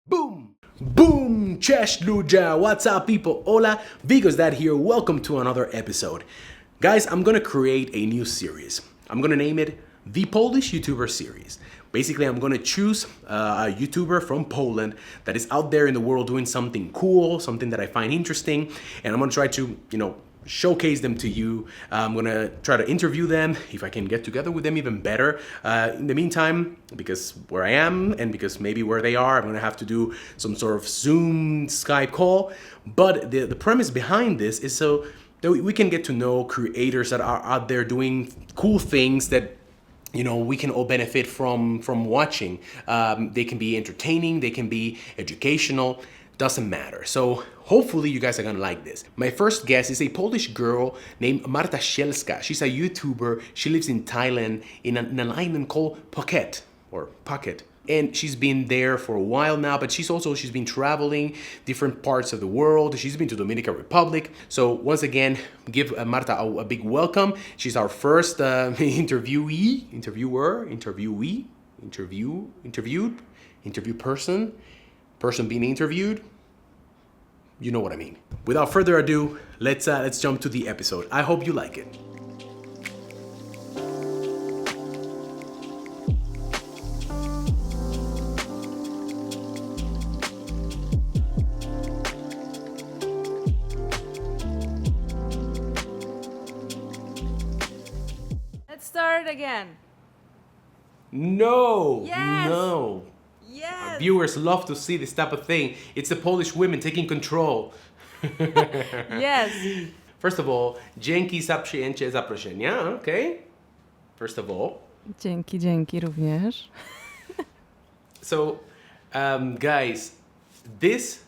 Boom! Boom! Cześć ludzie! What's up people? Hola, VIGO'S dad here. Welcome to another episode. Guys, I'm gonna create a new series. I'm gonna name it the Polish YouTuber series. Basically, I'm gonna choose a YouTuber from Poland that is out there in the world doing something cool, something that I find interesting, and I'm gonna try to, showcase them to you. I'm gonna try to interview them if I can get together with them even better. In the meantime, because where I am and because maybe where they are, I'm gonna have to do some sort of Zoom Skype call. But the premise behind this is so that we can get to know creators that are out there doing cool things that we can all benefit from watching. They can be entertaining, they can be educational, doesn't matter. So hopefully you guys are gonna like this. My first guest is a Polish girl named Marta Sielska. She's a YouTuber. She lives in Thailand in an island called Phuket. And she's been there for a while now, but she's been traveling different parts of the world. She's been to Dominican Republic. So once again, give Marta a big welcome. She's our first interview person being interviewed. You know what I mean. Without further ado, let's jump to the episode. I hope you like it. Let's start again. No. Yes. No. Yes. Our viewers love to see this type of thing. It's the Polish women taking control. Yes. First of all, dzięki za przyjęcie zaproszenia, okay? First of all. Dzięki również. So, guys, this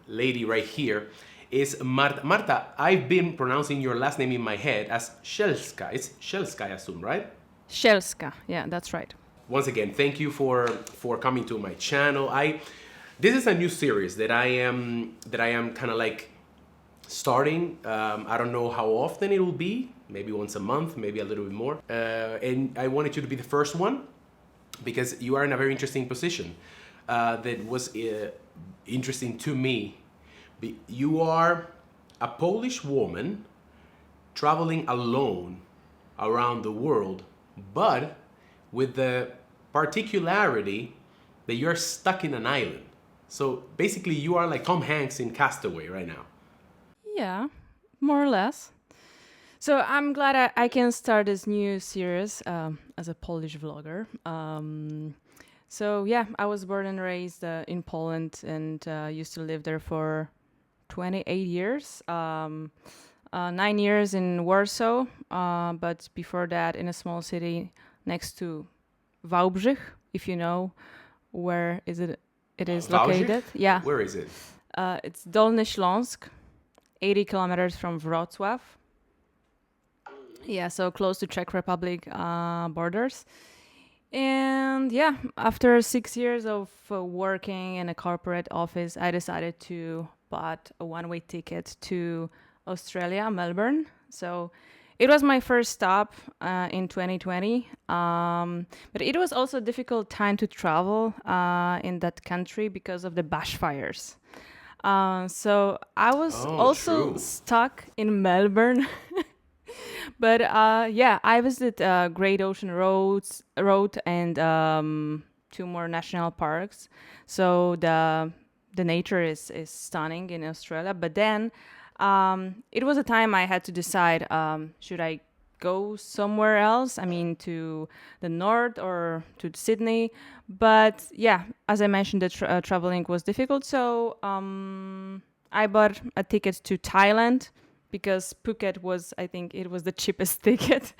lady right here is Marta. Marta, I've been pronouncing your last name in my head as Sielska. It's Sielska, I assume, right? Sielska. Yeah, that's right. Once again, thank you for coming to my channel. This is a new series that I am kind of like starting. I don't know how often it will be. Maybe once a month, maybe a little bit more. And I wanted you to be the first one because you are in a very interesting position that was interesting to me. You are a Polish woman traveling alone around the world, but with the particularity that you're stuck in an island. So basically you are like Tom Hanks in Castaway right now. Yeah, more or less. So I'm glad I can start this new series as a Polish vlogger. So yeah, I was born and raised in Poland and used to live there for 28 years. 9 years in Warsaw, but before that in a small city next to Wałbrzych, if you know where it is located. Yeah. Where is it? It's Dolny Śląsk, 80 kilometers from Wrocław. Yeah, so close to Czech Republic borders. And yeah, after 6 years of working in a corporate office, I decided to buy a one-way ticket to Australia, Melbourne. So it was my first stop in 2020, but it was also a difficult time to travel in that country because of the bushfires. So I was true. stuck in Melbourne. But yeah, I visited Great Ocean Road and 2 more national parks. So the nature is stunning in Australia. But then it was a time I had to decide, should I go somewhere else? I mean, to the north or to Sydney. But yeah, as I mentioned, the traveling was difficult. So I bought a ticket to Thailand because Phuket was, I think it was the cheapest ticket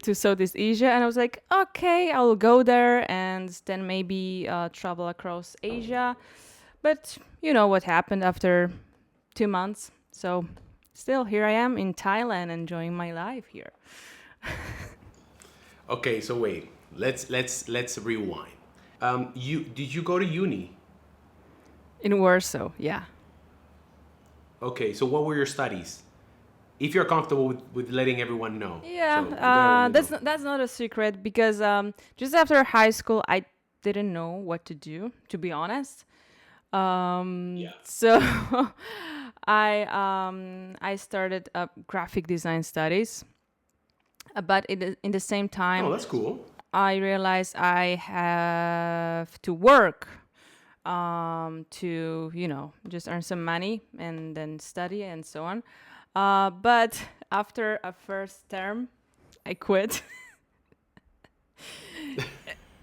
to Southeast Asia. And I was like, okay, I'll go there and then maybe travel across Asia. But you know what happened after 2 months. So still here I am in Thailand enjoying my life here. Okay, so wait. Let's rewind. Did you go to uni? In Warsaw, yeah. Okay, so what were your studies? If you're comfortable with letting everyone know. Yeah, So, that's not a secret because just after high school, I didn't know what to do, to be honest. So I started graphic design studies, but in the same Oh, time, that's cool. I realized I have to work to, just earn some money and then study and so on. But after a first term, I quit.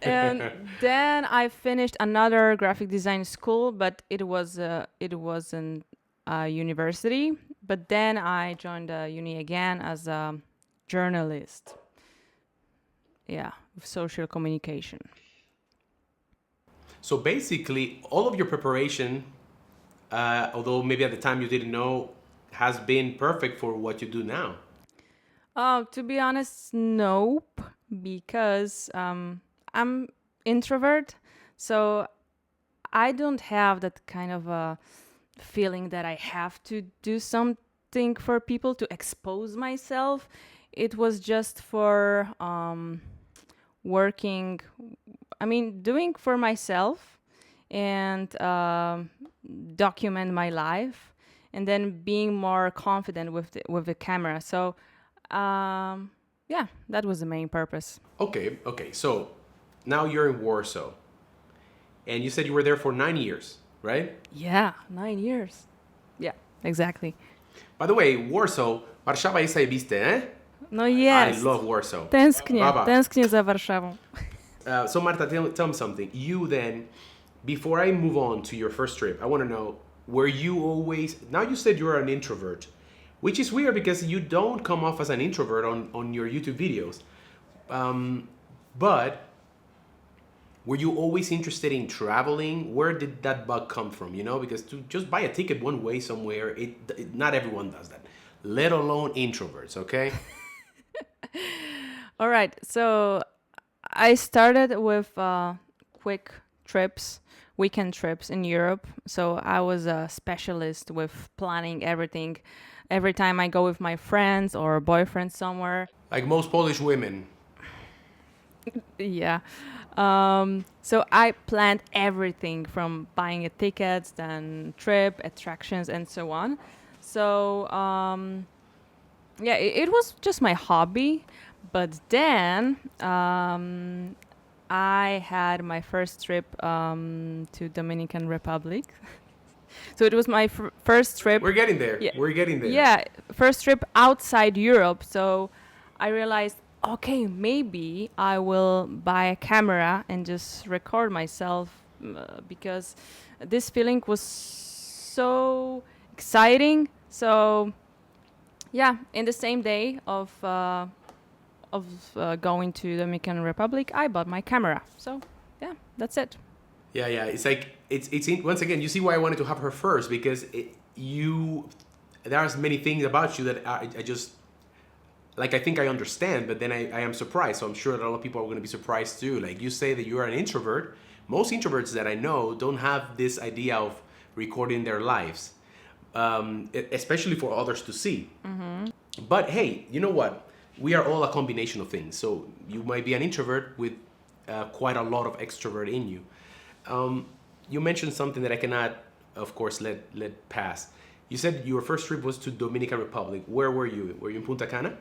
And then I finished another graphic design school, but it wasn't a university. But then I joined a uni again as a journalist. Yeah, with social communication. So basically, all of your preparation, although maybe at the time you didn't know, has been perfect for what you do now. To be honest, nope, because I'm introvert, so I don't have that kind of a feeling that I have to do something for people to expose myself. It was just for working, doing for myself and document my life, and then being more confident with the camera. So, yeah, that was the main purpose. Okay. So now you're in Warsaw, and you said you were there for 9 years, right? Yeah, 9 years. Yeah, exactly. By the way, Warsaw, Warszawa jest zajebiste, eh? No I jest. love Warsaw. Tęsknię, Baba. tęsknię za Warszawą. So Marta, tell me something. You then, before I move on to your first trip, I want to know, were you always, now you said you're an introvert, which is weird because you don't come off as an introvert on your YouTube videos. But were you always interested in traveling? Where did that bug come from? Because to just buy a ticket one way somewhere, not everyone does that, let alone introverts, okay? All right, so I started with quick trips, weekend trips in Europe. So I was a specialist with planning everything. Every time I go with my friends or boyfriend somewhere. Like most Polish women. Yeah. So I planned everything from buying a tickets, then trip, attractions, and so on. So yeah, it was just my hobby. But then I had my first trip to Dominican Republic. So it was my first trip. We're getting there. Yeah. We're getting there. Yeah, first trip outside Europe. So I realized, okay, maybe I will buy a camera and just record myself because this feeling was so exciting. So yeah, in the same day of going to the Dominican Republic, I bought my camera. So yeah, that's it. Yeah. It's like once again, you see why I wanted to have her first, because there's many things about you that I just like. I think I understand, but then I am surprised. So I'm sure that a lot of people are going to be surprised too. Like you say that you are an introvert. Most introverts that I know don't have this idea of recording their lives, especially for others to see. Mm-hmm. But hey, you know what? We are all a combination of things. So you might be an introvert with quite a lot of extrovert in you. You mentioned something that I cannot, of course, let pass. You said your first trip was to Dominican Republic. Where were you? Were you in Punta Cana?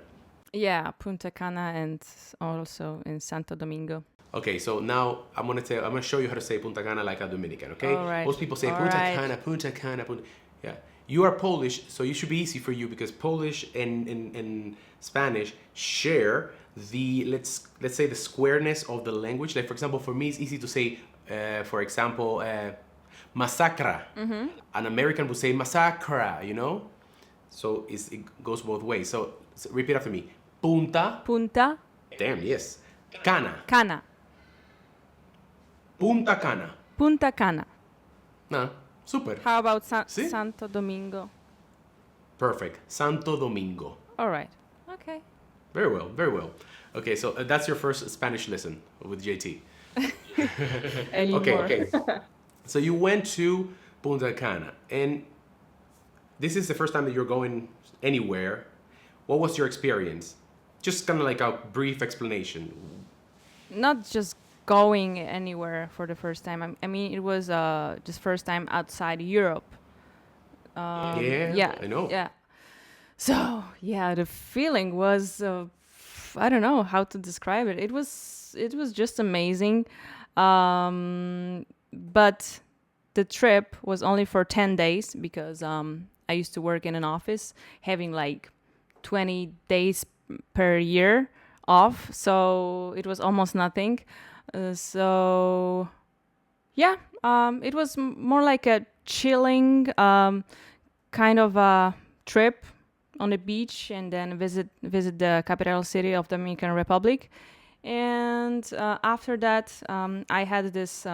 Yeah, Punta Cana and also in Santo Domingo. Okay, so now I'm gonna show you how to say Punta Cana like a Dominican. Okay, all right. Most people say all Punta right. Cana, Punta Cana, Punta. Yeah, you are Polish, so you should be easy for you because Polish and Spanish share the let's say the squareness of the language. Like for example, for me, it's easy to say, for example, massacra. Mm-hmm. An American would say massacra, So it goes both ways. So repeat after me. Punta. Damn, yes. Cana. Punta Cana. Punta Cana. No, super. How about See? Santo Domingo? Perfect. Santo Domingo. All right. Okay. Very well. Okay, so that's your first Spanish lesson with JT. Okay. So you went to Punta Cana, and this is the first time that you're going anywhere. What was your experience? Just kind of like a brief explanation. Not just going anywhere for the first time. I mean, it was just first time outside Europe. Yeah, Yeah, I know. yeah. So yeah, the feeling was I don't know how to describe it. It was just amazing, but the trip was only for 10 days because I used to work in an office having like 20 days per year off, so it was almost nothing. So yeah, it was more like a chilling kind of a trip on the beach and then visit the capital city of the Dominican Republic. And after that, I had this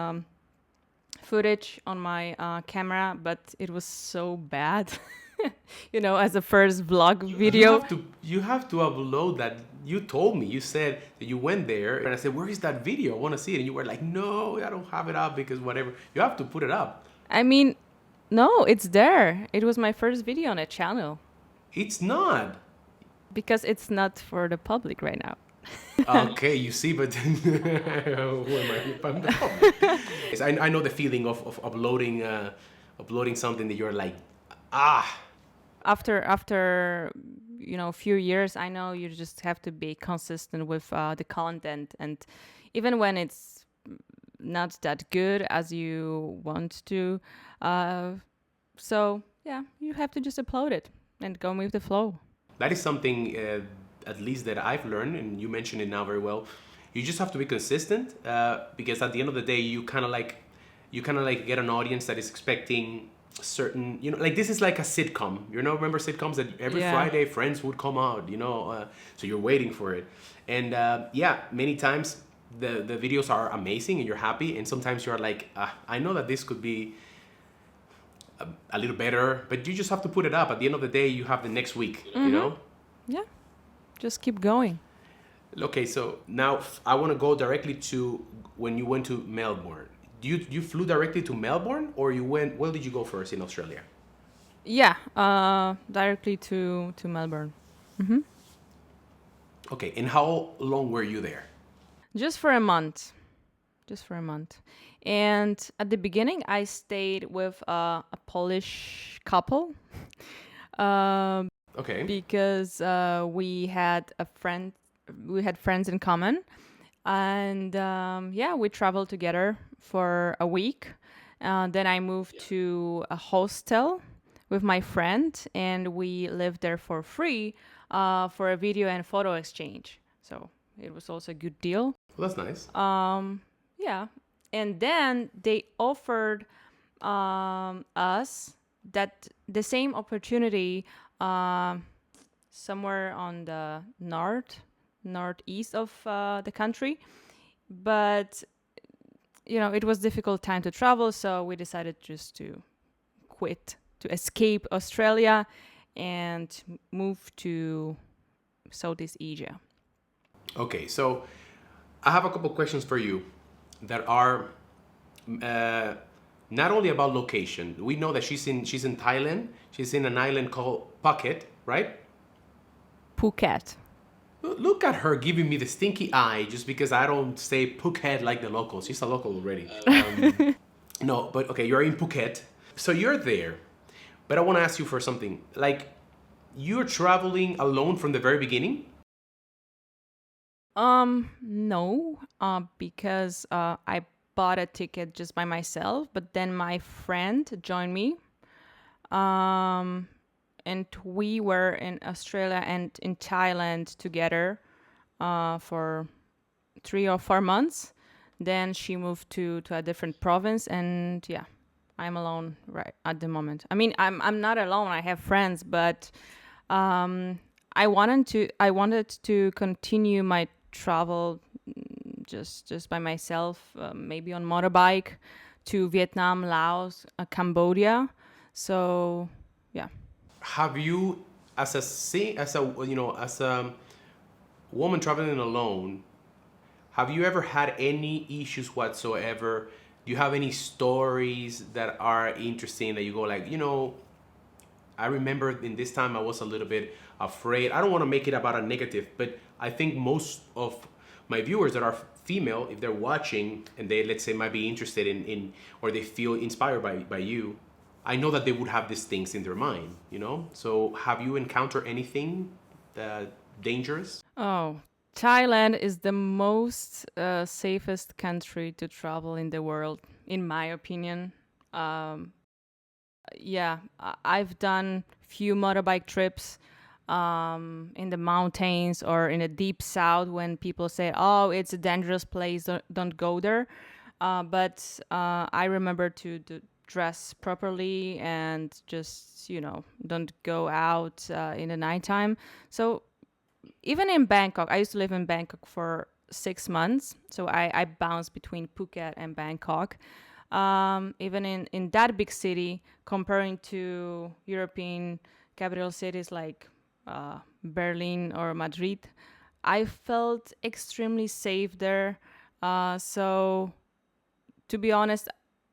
footage on my camera, but it was so bad. As a first vlog video. You have to upload that. You told me, you said that you went there, and I said, where is that video? I want to see it. And you were like, no, I don't have it up because whatever. You have to put it up. I mean, no, it's there. It was my first video on a channel It's not. because it's not for the public right now. Okay, you see, but who am I if I'm the public? Yes, I know the feeling of uploading something that you're like, After a few years, I know you just have to be consistent with the content, and even when it's not that good as you want to, so yeah, you have to just upload it and go with the flow. That is something, at least that I've learned, and you mentioned it now very well. You just have to be consistent, because at the end of the day, you kind of like get an audience that is expecting certain, like this is like a sitcom. Remember sitcoms that every Yeah. Friday Friends would come out, so you're waiting for it, and yeah, many times the videos are amazing and you're happy, and sometimes you're like, I know that this could be a little better, but you just have to put it up. At the end of the day, you have the next week, Yeah, just keep going. Okay, so now I want to go directly to when you went to Melbourne. You flew directly to Melbourne, or you went? Where did you go first in Australia? Yeah, directly to Melbourne. Okay, and how long were you there? Just for a month. And at the beginning, I stayed with a Polish couple Okay, because we had friends in common. And yeah, we traveled together for a week. Then I moved to a hostel with my friend, and we lived there for free for a video and photo exchange. So it was also a good deal. well, that's nice. Yeah. And then they offered us that the same opportunity somewhere on the northeast of the country. But, it was difficult time to travel, so we decided just to quit, to escape Australia and move to Southeast Asia. Okay, so I have a couple questions for you that are not only about location. We know that she's in Thailand. She's in an island called Phuket, right? Phuket. Look at her giving me the stinky eye just because I don't say Phuket like the locals. She's a local already. No, but okay, you're in Phuket. So you're there. But I want to ask you for something. Like, you're traveling alone from the very beginning? No, because I bought a ticket just by myself, but then my friend joined me. And we were in Australia and in Thailand together for 3 or 4 months. Then she moved to a different province, and yeah, I'm alone right at the moment. I mean, I'm not alone. I have friends, but I wanted to continue my travel just by myself, maybe on motorbike to Vietnam, Laos, Cambodia. So yeah. Have you, as a woman traveling alone, have you ever had any issues whatsoever? Do you have any stories that are interesting that you go like, I remember in this time I was a little bit afraid. I don't want to make it about a negative, but I think most my viewers that are female, if they're watching and they, let's say, might be interested in or they feel inspired by you, I know that they would have these things in their mind, you know? So have you encountered anything dangerous? Oh, Thailand is the most safest country to travel in the world, in my opinion. Um, yeah, I've done few motorbike trips in the mountains or in the deep south when people say, "Oh, it's a dangerous place. Don't go there." But I remember to dress properly and just don't go out in the nighttime. So even in Bangkok, I used to live in Bangkok for 6 months. So I bounced between Phuket and Bangkok. Even in that big city, comparing to European capital cities like Berlin or Madrid, I felt extremely safe there. So to be honest,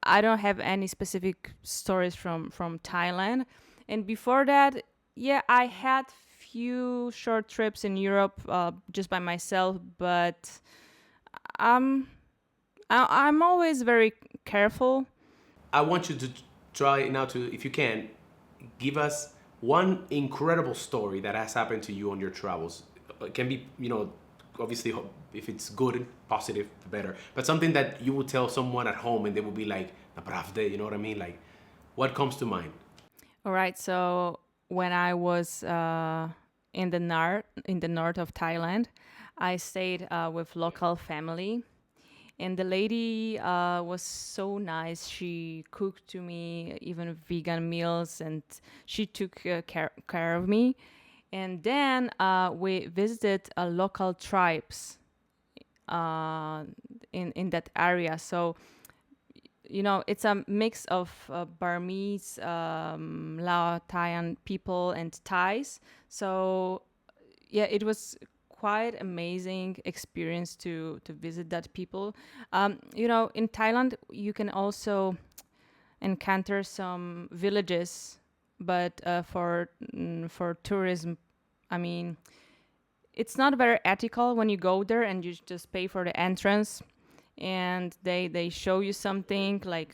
I don't have any specific stories from Thailand. And before that, yeah, I had few short trips in Europe just by myself, but um, I'm always very careful. I want you to try now to, if you can, give us one incredible story that has happened to you on your travels. It can be, obviously, if it's good, positive, better. But something that you would tell someone at home and they would be like, "Naprawdę," you know what I mean? Like, what comes to mind? All right, so when I was in the north of Thailand, I stayed with local family, and the lady was so nice. She cooked to me even vegan meals, and she took care of me. And then we visited local tribes in that area. So it's a mix of Burmese, Lao, Thailand people, and Thais. So yeah, it was quite amazing experience to visit that people. In Thailand, you can also encounter some villages, but for tourism, I mean, it's not very ethical when you go there and you just pay for the entrance and they show you something like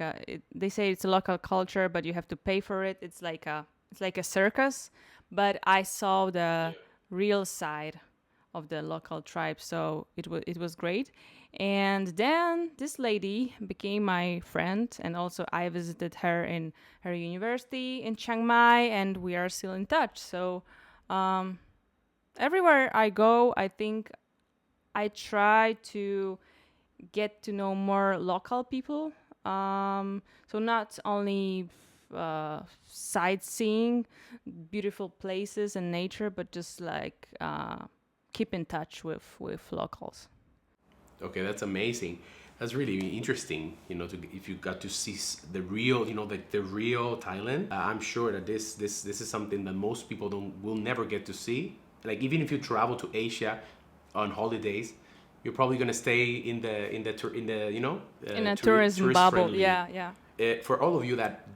they say it's a local culture, but you have to pay for it. It's like a circus, but I saw the real side of the local tribe, so it was great. And then this lady became my friend, and also I visited her in her university in Chiang Mai, and we are still in touch. So everywhere I go, I think I try to get to know more local people. So not only sightseeing, beautiful places and nature, but just like keep in touch with locals. Okay, that's amazing. That's really interesting. If you got to see the real, the real Thailand. I'm sure that this is something that most people will never get to see. Like even if you travel to Asia on holidays, you're probably gonna stay in the In a tourism bubble, friendly. yeah, yeah. For all of you that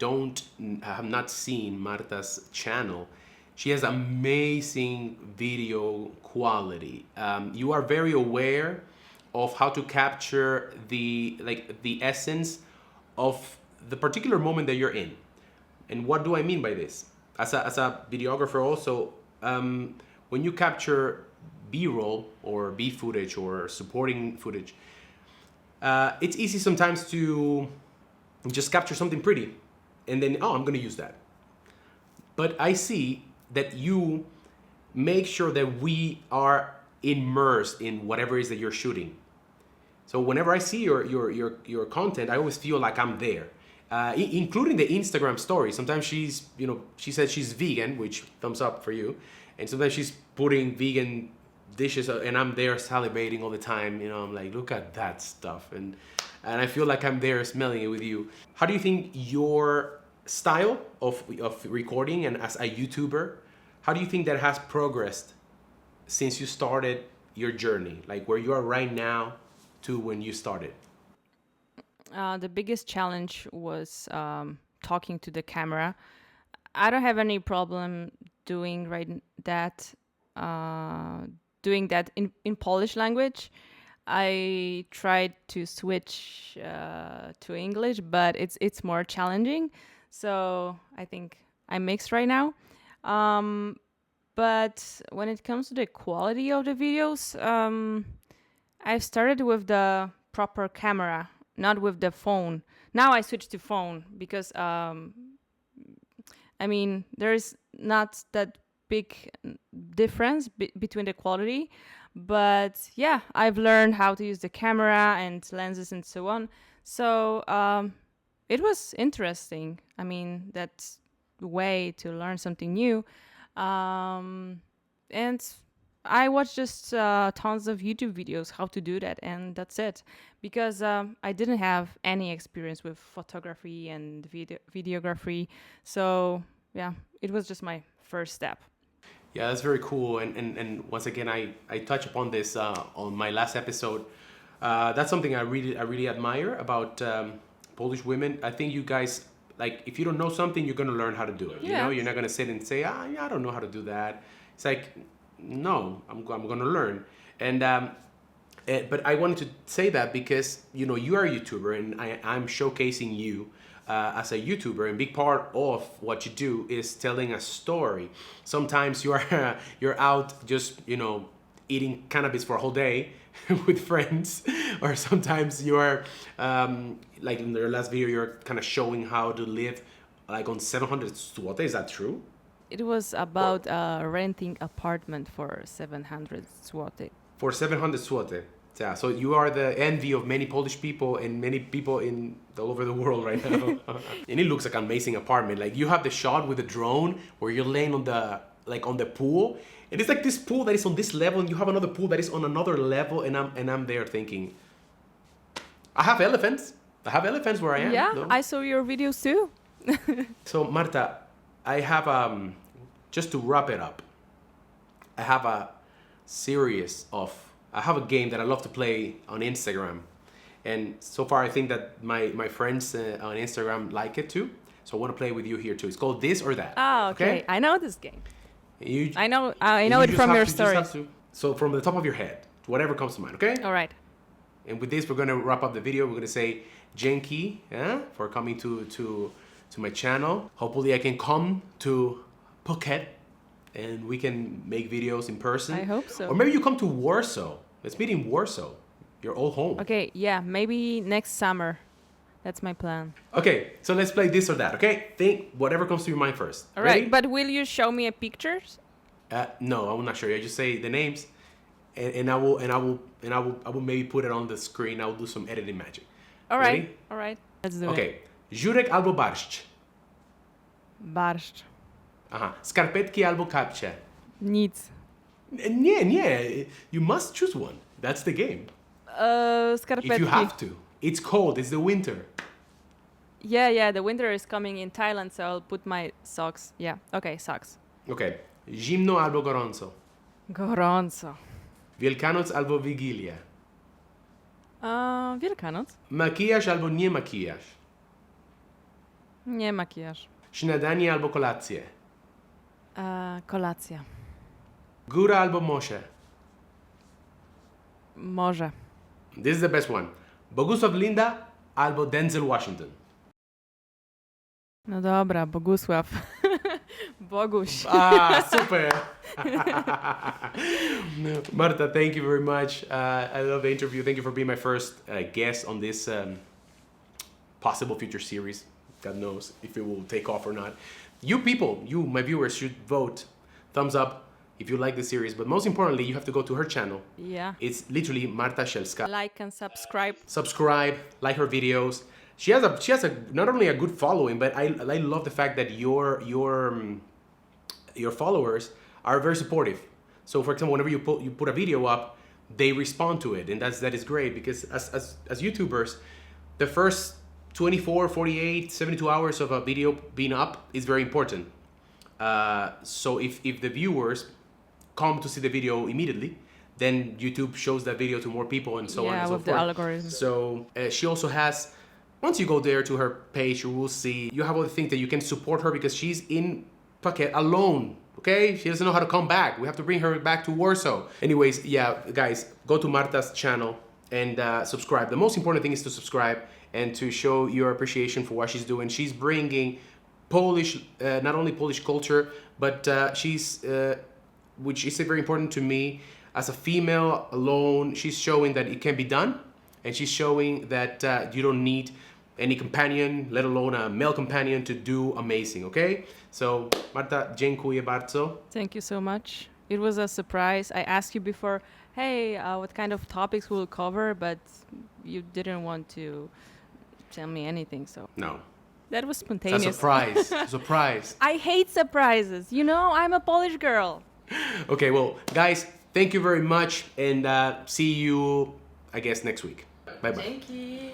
have not seen Marta's channel, she has amazing video quality. You are very aware of how to capture the essence of the particular moment that you're in. And what do I mean by this? As a videographer also, when you capture B-roll or B footage or supporting footage, it's easy sometimes to just capture something pretty and then, I'm going to use that. But I see that you make sure that we are immersed in whatever it is that you're shooting. So whenever I see your content, I always feel like I'm there, including the Instagram story. Sometimes she says she's vegan, which thumbs up for you, and sometimes she's putting vegan dishes, and I'm there salivating all the time. I'm like, look at that stuff, and I feel like I'm there smelling it with you. How do you think your style of recording and as a YouTuber, how do you think that has progressed since you started your journey, like where you are right now to when you started? The biggest challenge was talking to the camera. I don't have any problem doing that in Polish language. I tried to switch to English, but it's more challenging. So I think I'm mixed right now. Um, but when it comes to the quality of the videos, I've started with the proper camera, not with the phone. Now I switched to phone because I mean, there's not that big difference between the quality, but yeah, I've learned how to use the camera and lenses and so on. So it was interesting. I mean, that's the way to learn something new. And I watched just tons of YouTube videos how to do that, and that's it. Because I didn't have any experience with photography and videography, so yeah, it was just my first step. Yeah, that's very cool. And once again, I touch upon this on my last episode. That's something I really admire about Polish women. I think you guys, like, if you don't know something, you're gonna learn how to do it. You know, Yeah. you're not gonna sit and say, yeah, I don't know how to do that. It's like, no, I'm gonna learn. And but I wanted to say that because you are a YouTuber, and I'm showcasing you as a YouTuber, and big part of what you do is telling a story. Sometimes you are you're out just eating cannabis for a whole day with friends, or sometimes you are like in your last video you're kind of showing how to live like on 700 zloty. Is that true? It was about renting apartment for 700 zloty. For 700 zloty. Yeah, so you are the envy of many Polish people and many people in all over the world right now. And it looks like an amazing apartment. Like, you have the shot with the drone where you're laying on the pool, and it's like this pool that is on this level, and you have another pool that is on another level, and I'm there thinking, I have elephants. I have elephants where I am. Yeah, no? I saw your videos too. So Marta, I have just to wrap it up, I have a game that I love to play on Instagram, and so far I think that my friends on Instagram like it too. So I want to play with you here too. It's called This or That. Ah, okay. I know this game. You, I know you it just from have your to- just stories. have to- so from the top of your head, whatever comes to mind. Okay. All right. And with this, we're gonna wrap up the video. We're gonna say Jenki for coming to my channel. Hopefully, I can come to Phuket and we can make videos in person. I hope so. Or maybe you come to Warsaw. Let's meet in Warsaw, your old home. Okay, yeah, maybe next summer. That's my plan. Okay, so let's play This or That. Okay, think whatever comes to your mind first. All Ready? right, but will you show me a pictures? No, I'm not sure. I just say the names, and I will maybe put it on the screen. I will do some editing magic. All right. Ready? All right. Let's do it. Okay, żurek albo barszcz. Barszcz. Aha, skarpetki albo kapcie. Nic. Nie, you must choose one. That's the game. Skarpetki. If you have to. It's cold. It's the winter. Yeah, the winter is coming in Thailand, so I'll put my socks. Yeah, okay, socks. Okay, zimno albo gorąco. Gorąco. Wielkanoc albo Wigilia. Wielkanoc. Makijaż albo nie makijaż. Nie makijaż. Śniadanie albo kolację. Kolacja. Góra albo morze. Morze. This is the best one. Bogusław Linda albo Denzel Washington. No dobra, Bogusław. Boguś. Super. Marta, thank you very much. I love the interview. Thank you for being my first guest on this possible future series. God knows if it will take off or not. You people, my viewers, should vote thumbs up if you like the series. But most importantly, you have to go to her channel. Yeah. It's literally Marta Sielska. Like and subscribe. Subscribe, like her videos. She has a not only a good following, but I love the fact that your followers are very supportive. So for example, whenever you put a video up, they respond to it, and that is great, because as YouTubers, the first 24, 48, 72 hours of a video being up is very important. So if the viewers come to see the video immediately, then YouTube shows that video to more people, and so on and so with the forth. algorithm. So she also has, once you go there to her page, you will see, you have all the things that you can support her, because she's in Phuket alone, okay? She doesn't know how to come back. We have to bring her back to Warsaw. Anyways, yeah, guys, go to Marta's channel. and subscribe. The most important thing is to subscribe and to show your appreciation for what she's doing. She's bringing Polish, not only Polish culture, but which is very important to me, as a female alone, she's showing that it can be done, and she's showing that you don't need any companion, let alone a male companion, to do amazing, okay? So, Marta, dziękuję bardzo. Thank you so much. It was a surprise. I asked you before, hey, what kind of topics we'll cover, but you didn't want to tell me anything, so. No. That was It's a spontaneous. surprise. Surprise. I hate surprises. You know, I'm a Polish girl. Okay, well, guys, thank you very much, and see you, I guess, next week. Bye-bye. Thank you.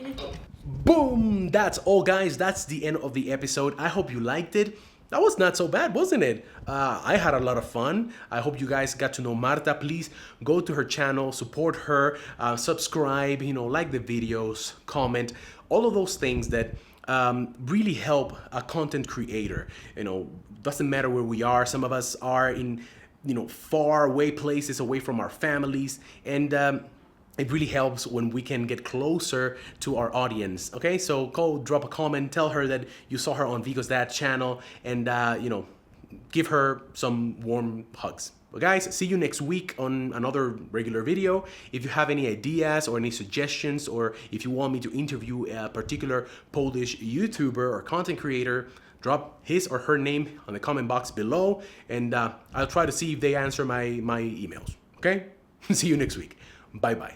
Boom! That's all, guys. That's the end of the episode. I hope you liked it. That was not so bad, wasn't it? I had a lot of fun. I hope you guys got to know Marta. Please go to her channel, support her, subscribe, like the videos, comment, all of those things that really help a content creator. Doesn't matter where we are. Some of us are in, far away places, away from our families, and it really helps when we can get closer to our audience. Okay, so go drop a comment, tell her that you saw her on Vigo's Dad channel, and give her some warm hugs. But guys, see you next week on another regular video. If you have any ideas or any suggestions, or if you want me to interview a particular Polish YouTuber or content creator, drop his or her name on the comment box below, and I'll try to see if they answer my emails. Okay? See you next week. Bye-bye.